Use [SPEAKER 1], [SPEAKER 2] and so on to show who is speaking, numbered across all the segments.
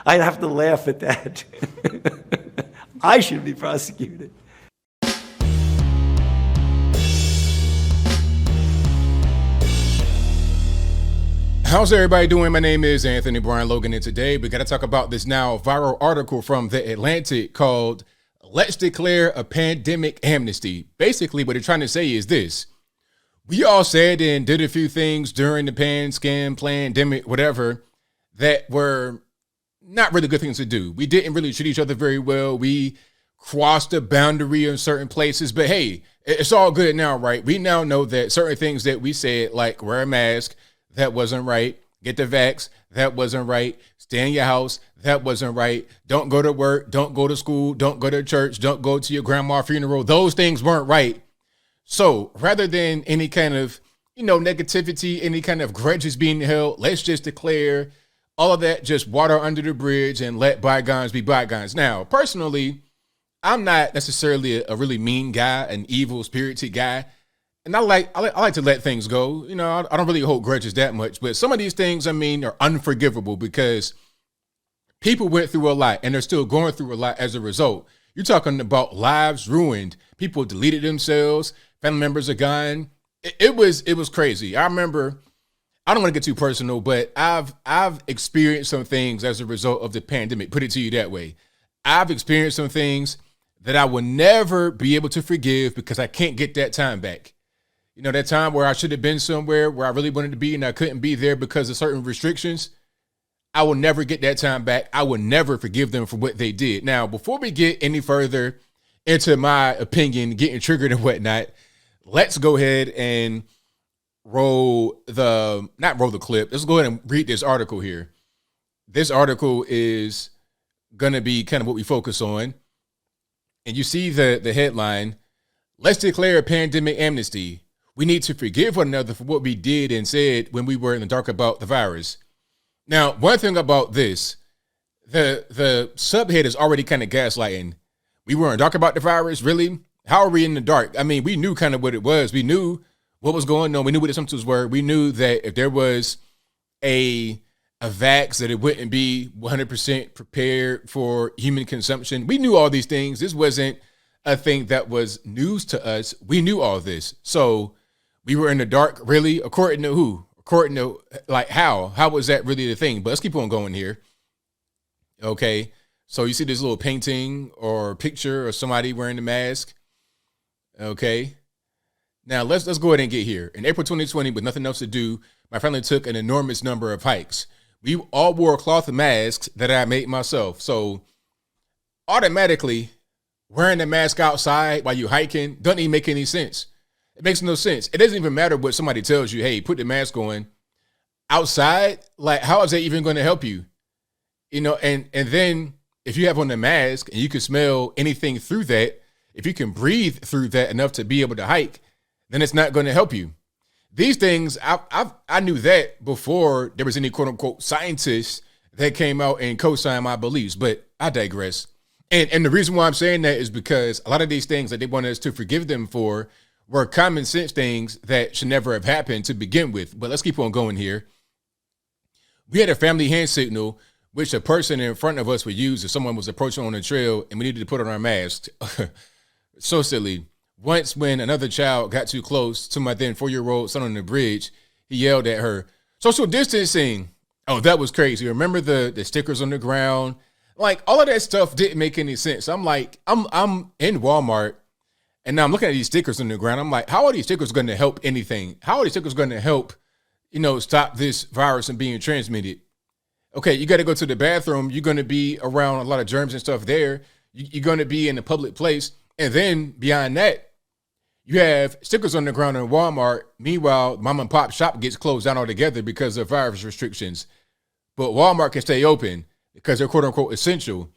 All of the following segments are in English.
[SPEAKER 1] I'd have to laugh at that. I should be prosecuted.
[SPEAKER 2] How's everybody doing? My name is Anthony Brian Logan, and today we got to talk about this now viral article from The Atlantic called "Let's Declare a Pandemic Amnesty." Basically, what they're trying to say is this. We all said and did a few things during the pandemic, whatever, that were not really good things to do. We didn't really treat each other very well. We crossed a boundary in certain places, but hey, it's all good now, right? We now know that certain things that we said, like wear a mask, that wasn't right. Get the vax, that wasn't right. Stay in your house, that wasn't right. Don't go to work, don't go to school, don't go to church, don't go to your grandma's funeral. Those things weren't right. So rather than any kind of, negativity, any kind of grudges being held, let's just declare all of that just water under the bridge and let bygones be bygones. Now, personally, I'm not necessarily a really mean guy, an evil spirited guy. And I like to let things go. I don't really hold grudges that much. But some of these things, are unforgivable because people went through a lot and they're still going through a lot as a result. You're talking about lives ruined. People deleted themselves. Family members are gone. It was crazy. I remember, I don't want to get too personal, but I've experienced some things as a result of the pandemic. Put it to you that way. I've experienced some things that I will never be able to forgive because I can't get that time back. That time where I should have been somewhere where I really wanted to be and I couldn't be there because of certain restrictions. I will never get that time back. I will never forgive them for what they did. Now, before we get any further into my opinion, getting triggered and whatnot, let's go ahead and not roll the clip. Let's go ahead and read this article here. This article is going to be kind of what we focus on. And you see the headline, "Let's declare a pandemic amnesty. We need to forgive one another for what we did and said when we were in the dark about the virus." Now, one thing about this, the subhead is already kind of gaslighting. We were in the dark about the virus? Really? How are we in the dark? We knew kind of what it was. We knew what was going on. We knew what the symptoms were. We knew that if there was a vax, that it wouldn't be 100% prepared for human consumption. We knew all these things. This wasn't a thing that was news to us. We knew all this. So we were in the dark, really? According to who? According to, how? How was that really the thing? But let's keep on going here. Okay. So you see this little painting or picture of somebody wearing a mask. Okay. Now let's go ahead and get here. In April 2020, with nothing else to do, my family took an enormous number of hikes. We all wore cloth masks that I made myself. So automatically wearing a mask outside while you hiking doesn't even make any sense. It makes no sense. It doesn't even matter what somebody tells you. Hey, put the mask on outside. How is that even going to help you? And then if you have on the mask and you can smell anything through that, if you can breathe through that enough to be able to hike, then it's not going to help you. These things, I knew that before there was any quote unquote scientists that came out and co-signed my beliefs, but I digress. And the reason why I'm saying that is because a lot of these things that they want us to forgive them for were common sense things that should never have happened to begin with. But let's keep on going here. We had a family hand signal, which a person in front of us would use if someone was approaching on the trail and we needed to put on our masks. So silly. Once when another child got too close to my then 4-year-old son on the bridge, he yelled at her, "Social distancing." Oh, that was crazy. Remember the stickers on the ground? All of that stuff didn't make any sense. I'm in Walmart and now I'm looking at these stickers on the ground. I'm like, how are these stickers going to help anything? How are these stickers going to help, stop this virus from being transmitted? Okay, you got to go to the bathroom. You're going to be around a lot of germs and stuff there. You're going to be in a public place. And then beyond that, you have stickers on the ground in Walmart. Meanwhile, mom and pop shop gets closed down altogether because of virus restrictions. But Walmart can stay open because they're quote unquote essential.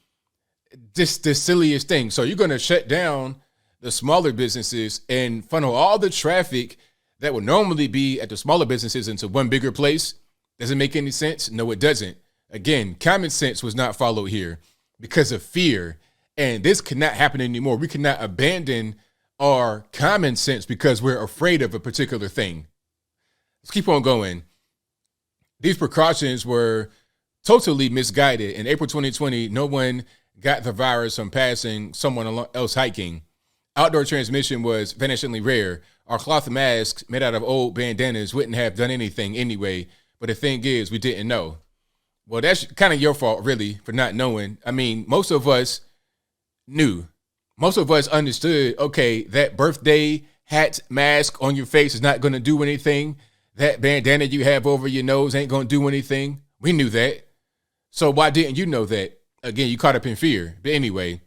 [SPEAKER 2] Just the silliest thing. So you're going to shut down the smaller businesses and funnel all the traffic that would normally be at the smaller businesses into one bigger place. Does it make any sense? No, it doesn't. Again, common sense was not followed here because of fear. And this cannot happen anymore. We cannot abandon our common sense because we're afraid of a particular thing. Let's keep on going. These precautions were totally misguided. In April 2020, no one got the virus from passing someone else hiking. Outdoor transmission was vanishingly rare. Our cloth masks made out of old bandanas wouldn't have done anything anyway. But the thing is, we didn't know. Well, that's kind of your fault, really, for not knowing. I mean, most of us knew. Most of us understood, okay, that birthday hat mask on your face is not going to do anything. That bandana you have over your nose ain't going to do anything. We knew that. So why didn't you know that? Again, you caught up in fear. But anyway,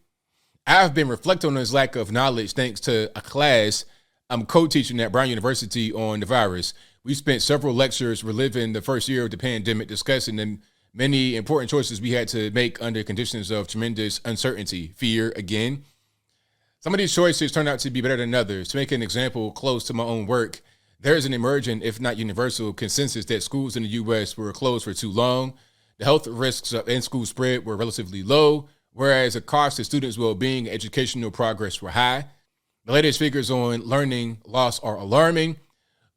[SPEAKER 2] I've been reflecting on this lack of knowledge thanks to a class I'm co-teaching at Brown University on the virus. We spent several lectures reliving the first year of the pandemic, discussing the many important choices we had to make under conditions of tremendous uncertainty, fear again. Some of these choices turned out to be better than others. To make an example close to my own work, there is an emerging, if not universal, consensus that schools in the U.S. were closed for too long. The health risks of in-school spread were relatively low, whereas the cost to students' well-being and educational progress were high. The latest figures on learning loss are alarming,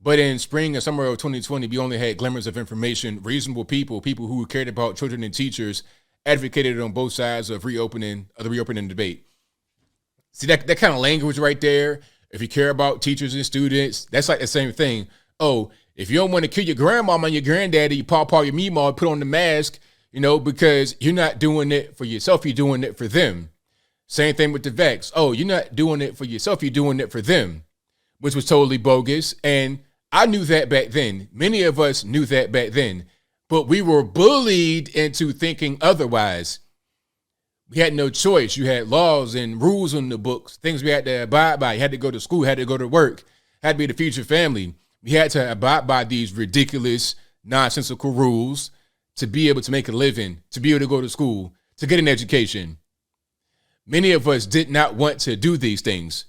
[SPEAKER 2] but in spring and summer of 2020, we only had glimmers of information. Reasonable people who cared about children and teachers, advocated on both sides of the reopening debate. See that kind of language right there? If you care about teachers and students, that's like the same thing. Oh, if you don't want to kill your grandmama and your granddaddy, you pawpaw your meemaw, put on the mask, because you're not doing it for yourself, you're doing it for them. Same thing with the vax. Oh, you're not doing it for yourself, you're doing it for them, which was totally bogus. And I knew that back then. Many of us knew that back then, but we were bullied into thinking otherwise. We had no choice. You had laws and rules on the books, things we had to abide by. You had to go to school, had to go to work, had to be the future family. We had to abide by these ridiculous, nonsensical rules to be able to make a living, to be able to go to school, to get an education. Many of us did not want to do these things.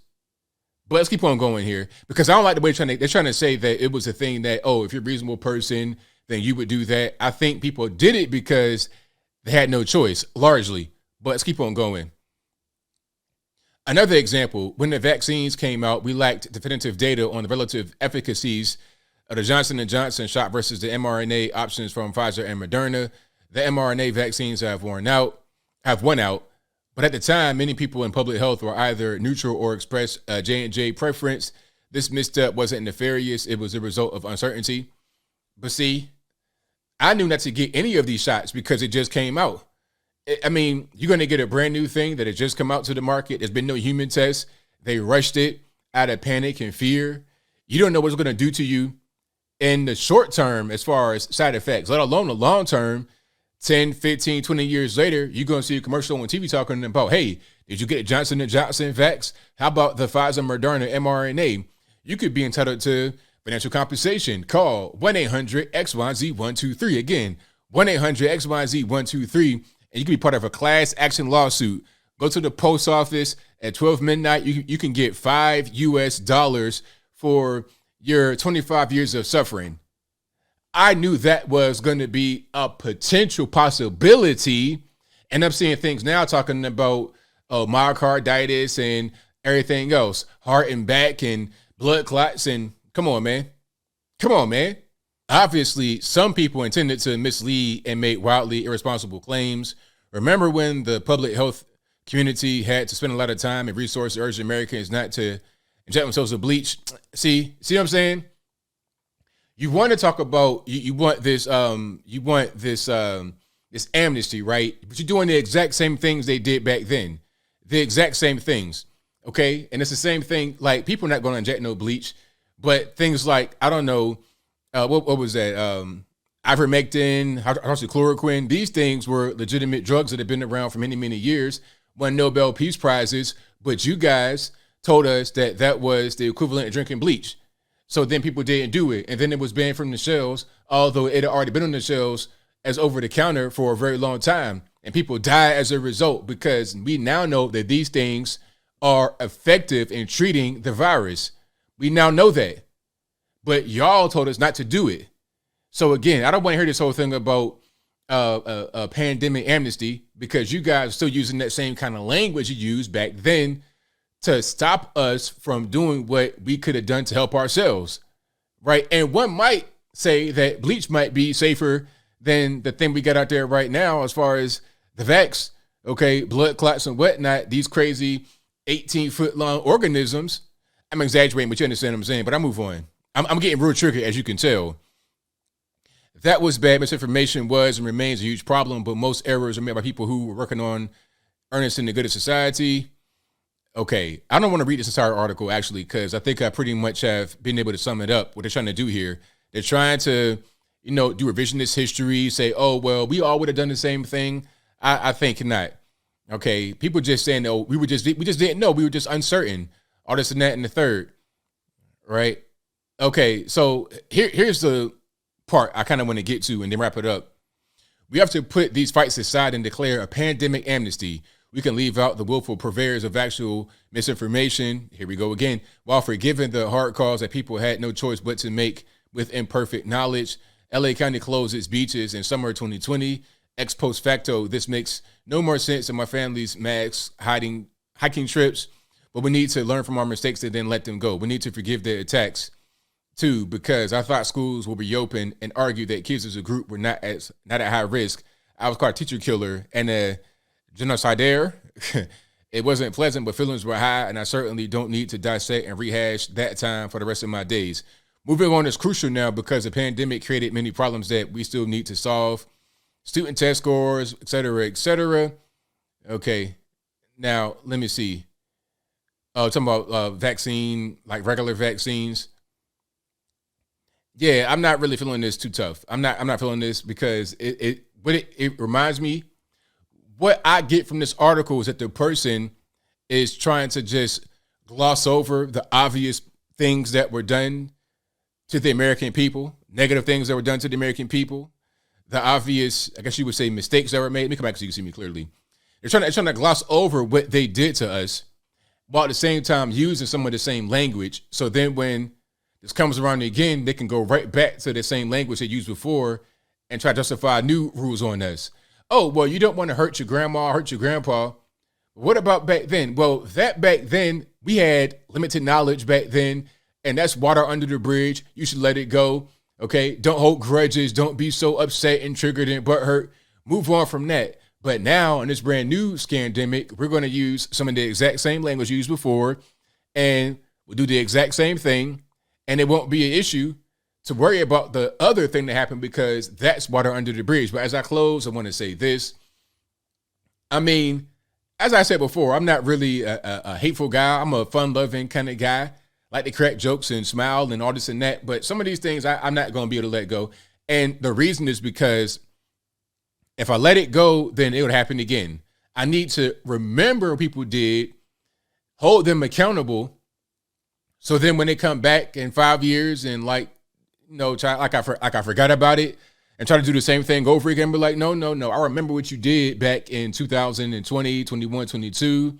[SPEAKER 2] But let's keep on going here, because I don't like the way they're trying to say that it was a thing that, oh, if you're a reasonable person, then you would do that. I think people did it because they had no choice, largely. But let's keep on going. Another example, when the vaccines came out, we lacked definitive data on the relative efficacies of the Johnson & Johnson shot versus the mRNA options from Pfizer and Moderna. The mRNA vaccines have won out. But at the time, many people in public health were either neutral or expressed a J&J preference. This misstep wasn't nefarious. It was a result of uncertainty. But see, I knew not to get any of these shots because it just came out. I mean, you're going to get a brand new thing that has just come out to the market. There's been no human test. They rushed it out of panic and fear. You don't know what it's going to do to you in the short term as far as side effects, let alone the long term. 10, 15, 20 years later, you're going to see a commercial on TV talking about, hey, did you get a Johnson & Johnson vax? How about the Pfizer Moderna mRNA? You could be entitled to financial compensation. Call 1-800-XYZ-123. Again, 1-800-XYZ-123. And you can be part of a class action lawsuit. Go to the post office at 12 midnight. You can get $5 for your 25 years of suffering. I knew that was going to be a potential possibility. And I'm seeing things now talking about myocarditis and everything else, heart and back and blood clots. And come on, man. Obviously, some people intended to mislead and make wildly irresponsible claims. Remember when the public health community had to spend a lot of time and resources urging Americans not to inject themselves with bleach? See what I'm saying? You want to talk about you want this amnesty, right? But you're doing the exact same things they did back then, the exact same things, okay? And it's the same thing. Like, people are not going to inject no bleach, but things like, I don't know. What was that? Ivermectin, hydroxychloroquine. These things were legitimate drugs that have been around for many, many years, won Nobel Peace Prizes. But you guys told us that that was the equivalent of drinking bleach. So then people didn't do it. And then it was banned from the shelves, although it had already been on the shelves as over the counter for a very long time. And people died as a result because we now know that these things are effective in treating the virus. We now know that. But y'all told us not to do it. So again, I don't want to hear this whole thing about a pandemic amnesty, because you guys are still using that same kind of language you used back then to stop us from doing what we could have done to help ourselves, right? And one might say that bleach might be safer than the thing we got out there right now as far as the vax, okay, blood clots and whatnot, these crazy 18-foot long organisms. I'm exaggerating, but you understand what I'm saying, but I move on. I'm getting real tricky, as you can tell. That was bad. Misinformation was and remains a huge problem, but most errors are made by people who were working on earnest in the good of society. Okay, I don't want to read this entire article, actually, because I think I pretty much have been able to sum it up, what they're trying to do here. They're trying to, do revisionist history, say, oh, well, we all would have done the same thing. I think not. Okay, people just saying, oh, we just didn't know. We were just uncertain. All this and that and the third, right? Okay, so here's the part I kind of want to get to and then wrap it up. We have to put these fights aside and declare a pandemic amnesty. We can leave out the willful purveyors of actual misinformation. Here we go again. While forgiving the hard calls that people had no choice but to make with imperfect knowledge, LA County closed its beaches in summer 2020. Ex post facto, this makes no more sense than my family's max hiking trips. But we need to learn from our mistakes and then let them go. We need to forgive their attacks too, because I thought schools will reopen and argue that kids as a group were not at high risk. I was called a teacher killer and a genocidaire. It wasn't pleasant, but feelings were high, and I certainly don't need to dissect and rehash that time for the rest of my days. Moving on is crucial now because the pandemic created many problems that we still need to solve. Student test scores, et cetera, et cetera. Okay, now let me see. Talking about vaccine, like regular vaccines. Yeah, I'm not really feeling this too tough. I'm not feeling this because it reminds me, what I get from this article is that the person is trying to just gloss over the obvious things that were done to the American people, negative things that were done to the American people, the obvious, I guess you would say, mistakes that were made. Let me come back so you can see me clearly. They're trying to gloss over what they did to us, while at the same time using some of the same language. So then when this comes around again, they can go right back to the same language they used before and try to justify new rules on us. Oh, well, you don't want to hurt your grandma, hurt your grandpa. What about back then? Well, that back then, we had limited knowledge back then, and that's water under the bridge. You should let it go, okay? Don't hold grudges. Don't be so upset and triggered and butthurt. Move on from that. But now, in this brand new scandemic, we're going to use some of the exact same language used before, and we'll do the exact same thing, and it won't be an issue to worry about the other thing that happened because that's water under the bridge. But as I close, I want to say this. I mean, as I said before, I'm not really a hateful guy. I'm a fun-loving kind of guy. Like to crack jokes and smile and all this and that. But some of these things I'm not going to be able to let go. And the reason is because if I let it go, then it would happen again. I need to remember what people did, hold them accountable. So then when they come back in 5 years and try like I forgot about it and try to do the same thing over again, but like, no. I remember what you did back in 2020, 21, 22.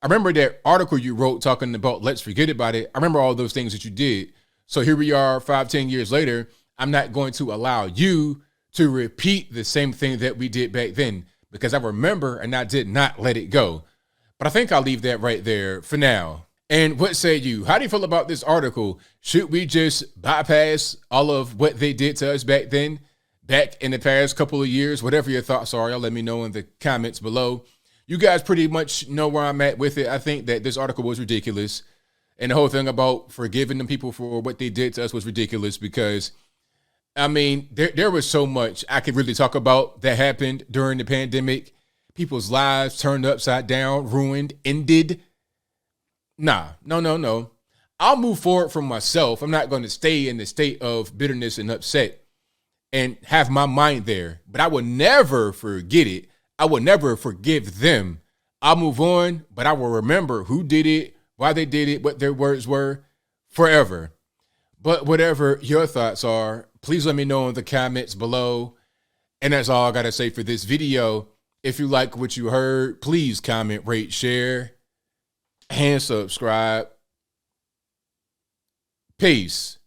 [SPEAKER 2] I remember that article you wrote talking about let's forget about it. I remember all those things that you did. So here we are 5-10 years later. I'm not going to allow you to repeat the same thing that we did back then because I remember and I did not let it go. But I think I'll leave that right there for now. And what say you? How do you feel about this article? Should we just bypass all of what they did to us back then, back in the past couple of years? Whatever your thoughts are, y'all let me know in the comments below. You guys pretty much know where I'm at with it. I think that this article was ridiculous. And the whole thing about forgiving them people for what they did to us was ridiculous because, I mean, there was so much I could really talk about that happened during the pandemic. People's lives turned upside down, ruined, ended. No. I'll move forward from myself. I'm not going to stay in the state of bitterness and upset and have my mind there. But I will never forget it. I will never forgive them. I'll move on, but I will remember who did it, why they did it, what their words were forever. But whatever your thoughts are, please let me know in the comments below. And that's all I got to say for this video. If you like what you heard, please comment, rate, share, and subscribe. Peace.